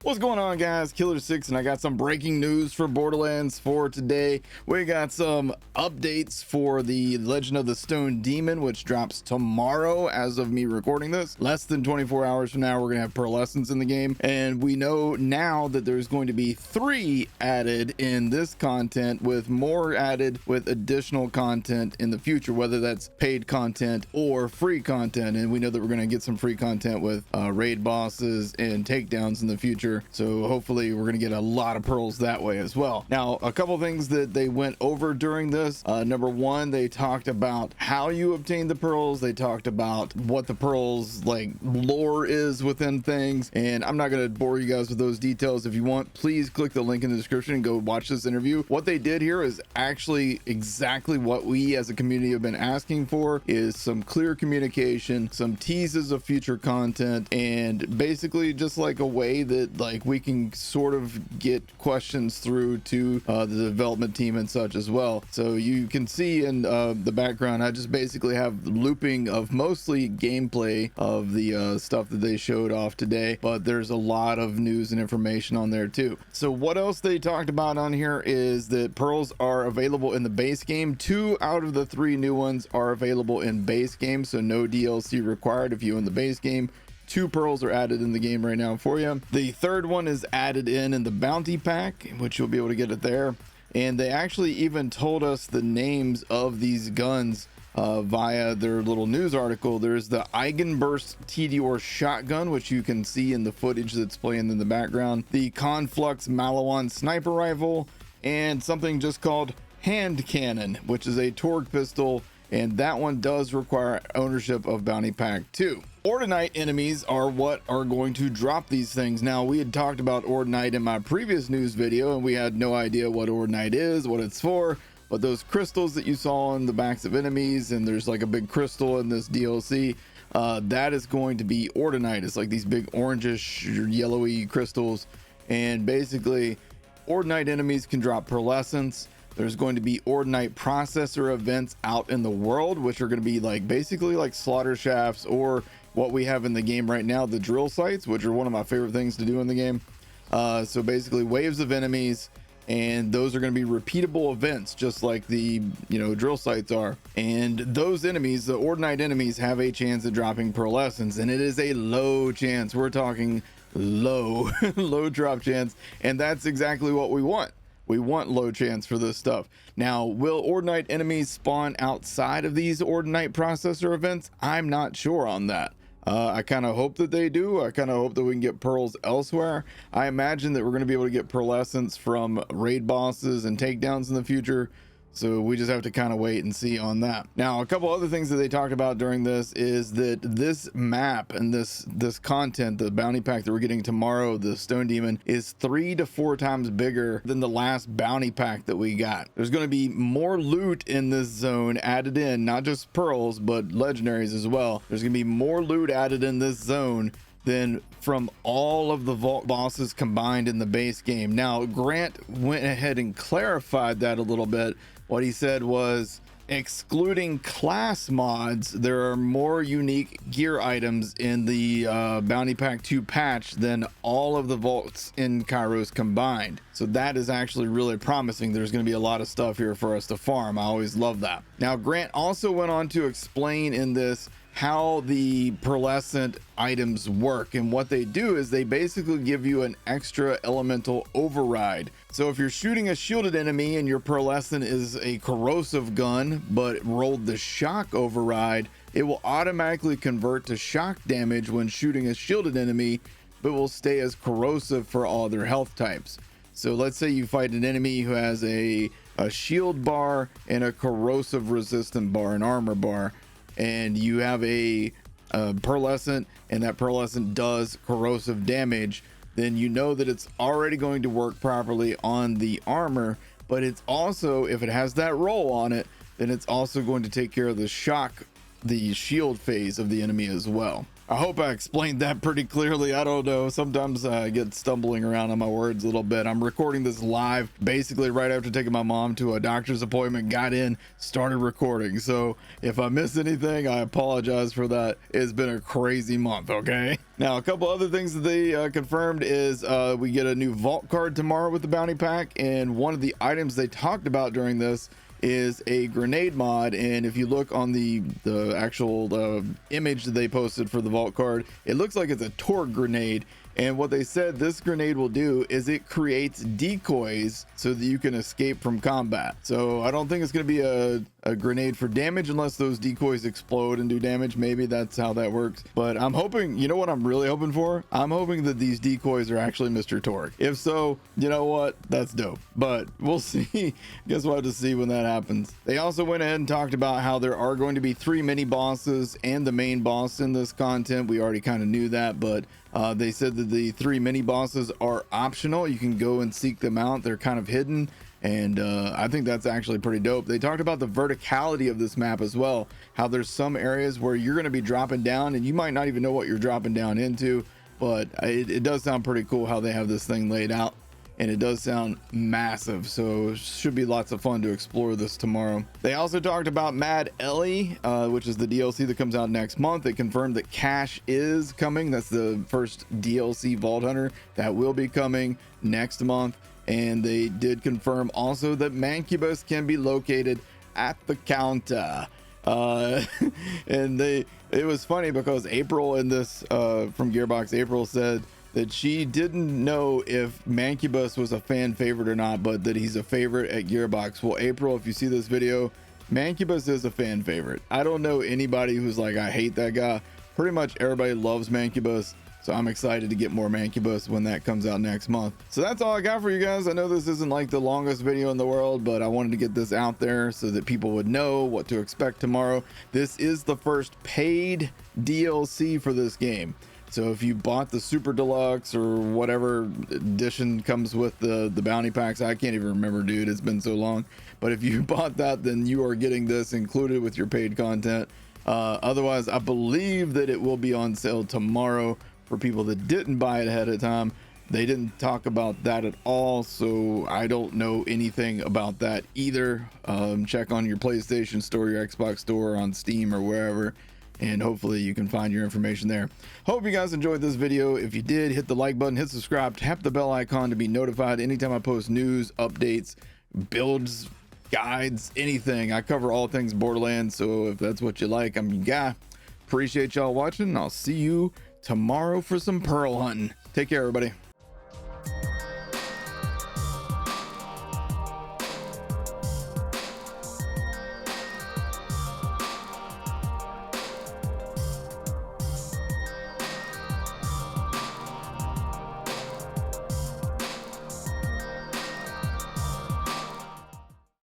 What's going on, guys? Killer6, and I got some breaking news for Borderlands 4 today. We got some updates for the Legend of the Stone Demon, which drops tomorrow as of me recording this. Less than 24 hours from now, we're gonna have Pearlescent in the game, and we know now that there's going to be 3 added in this content, with more added with additional content in the future, whether that's paid content or free content. And we know that we're gonna get some free content with raid bosses and takedowns in the future. So hopefully we're going to get a lot of pearls that way as well. Now, a couple things that they went over during this. Number one, they talked about how you obtain the pearls. They talked about what the pearls like lore is within things. And I'm not going to bore you guys with those details. If you want, please click the link in the description and go watch this interview. What they did here is actually exactly what we as a community have been asking for, is some clear communication, some teases of future content, and basically just like a way that like we can sort of get questions through to the development team and such as well. So you can see in the background, I just basically have looping of mostly gameplay of the stuff that they showed off today, but there's a lot of news and information on there too. So what else they talked about on here is that pearls are available in the base game. 2 out of the 3 new ones are available in base game, so no DLC required if you own the base game. 2 pearls are added in the game right now for you. The third one is added in the bounty pack, which you'll be able to get it there. And they actually even told us the names of these guns via their little news article. There's the Eigenburst Tedior shotgun, which you can see in the footage that's playing in the background, the Conflux Malawan sniper rifle, and something just called hand cannon, which is a Torgue pistol, and that one does require ownership of bounty pack 2. Ordinite enemies are what are going to drop these things. Now, we had talked about Ordinite in my previous news video, and we had no idea what Ordinite is, what it's for, but those crystals that you saw on the backs of enemies, and there's like a big crystal in this DLC, that is going to be Ordinite. It's like these big orangish yellowy crystals, and basically Ordinite enemies can drop pearlescence. There's going to be Ordinite processor events out in the world, which are going to be like basically like slaughter shafts, or what we have in the game right now, the drill sites, which are one of my favorite things to do in the game. So basically waves of enemies, and those are going to be repeatable events, just like the drill sites are. And those enemies, the Ordinite enemies, have a chance of dropping pearlescence, and it is a low chance. We're talking low low drop chance, and that's exactly what we want. We want low chance for this stuff. Now, will Ordinite enemies spawn outside of these Ordinite processor events? I'm not sure on that. I kind of hope that they do. I kind of hope that we can get pearls elsewhere. I imagine that we're going to be able to get pearlescence from raid bosses and takedowns in the future. So we just have to kind of wait and see on that. Now, a couple other things that they talked about during this is that this map and this content, the bounty pack that we're getting tomorrow, the Stone Demon, is 3 to 4 times bigger than the last bounty pack that we got. There's going to be more loot in this zone added in, not just pearls, but legendaries as well. There's going to be more loot added in this zone than from all of the vault bosses combined in the base game. Now, Grant went ahead and clarified that a little bit. What he said was, excluding class mods, there are more unique gear items in the Bounty Pack 2 patch than all of the vaults in Kairos combined. So that is actually really promising. There's going to be a lot of stuff here for us to farm. I always love that. Now, Grant also went on to explain in this how the pearlescent items work, and what they do is they basically give you an extra elemental override. So if you're shooting a shielded enemy and your pearlescent is a corrosive gun but rolled the shock override, it will automatically convert to shock damage when shooting a shielded enemy, but will stay as corrosive for all their health types. So let's say you fight an enemy who has a shield bar and a corrosive resistant bar, an armor bar, and you have a pearlescent, and that pearlescent does corrosive damage, then you know that it's already going to work properly on the armor, but it's also, if it has that roll on it, then it's also going to take care of the shock, the shield phase of the enemy as well. I hope I explained that pretty clearly. I don't know. Sometimes I get stumbling around on my words a little bit. I'm recording this live basically right after taking my mom to a doctor's appointment, got in, started recording. So if I miss anything, I apologize for that. It's been a crazy month, okay? Now, a couple other things that they confirmed is we get a new vault card tomorrow with the bounty pack. And one of the items they talked about during this is a grenade mod, and if you look on the actual image that they posted for the vault card, it looks like it's a torque grenade. And what they said this grenade will do is it creates decoys so that you can escape from combat. So I don't think it's going to be a grenade for damage unless those decoys explode and do damage. Maybe that's how that works. But I'm hoping, you know what I'm really hoping for? I'm hoping that these decoys are actually Mr. Torque. If so, you know what? That's dope. But we'll see. Guess we'll have to see when that happens. They also went ahead and talked about how there are going to be 3 mini bosses and the main boss in this content. We already kind of knew that, but they said that the 3 mini bosses are optional. You can go and seek them out. They're kind of hidden, and I think that's actually pretty dope. They talked about the verticality of this map as well, how there's some areas where you're going to be dropping down and you might not even know what you're dropping down into, but it does sound pretty cool how they have this thing laid out. And it does sound massive, so should be lots of fun to explore this tomorrow. They also talked about Mad Ellie, which is the DLC that comes out next month. They confirmed that Cash is coming. That's the first DLC Vault Hunter that will be coming next month. And they did confirm also that Mancubus can be located at the counter. And it was funny because April in this from Gearbox, April said that she didn't know if Mancubus was a fan favorite or not, but that he's a favorite at Gearbox. Well, April, if you see this video, Mancubus is a fan favorite. I don't know anybody who's like, I hate that guy. Pretty much everybody loves Mancubus, so I'm excited to get more Mancubus when that comes out next month. So that's all I got for you guys. I know this isn't like the longest video in the world, but I wanted to get this out there so that people would know what to expect tomorrow. This is the first paid DLC for this game. So if you bought the Super Deluxe or whatever edition comes with the bounty packs, I can't even remember, dude, it's been so long. But if you bought that, then you are getting this included with your paid content. Otherwise, I believe that it will be on sale tomorrow for people that didn't buy it ahead of time. They didn't talk about that at all, so I don't know anything about that either. Check on your PlayStation Store, your Xbox Store, on Steam or wherever, and hopefully you can find your information there. Hope you guys enjoyed this video. If you did, hit the like button, hit subscribe, tap the bell icon to be notified anytime I post news, updates, builds, guides, anything. I cover all things Borderlands, so if that's what you like, I'm your guy. Appreciate y'all watching. I'll see you tomorrow for some pearl hunting. Take care, everybody.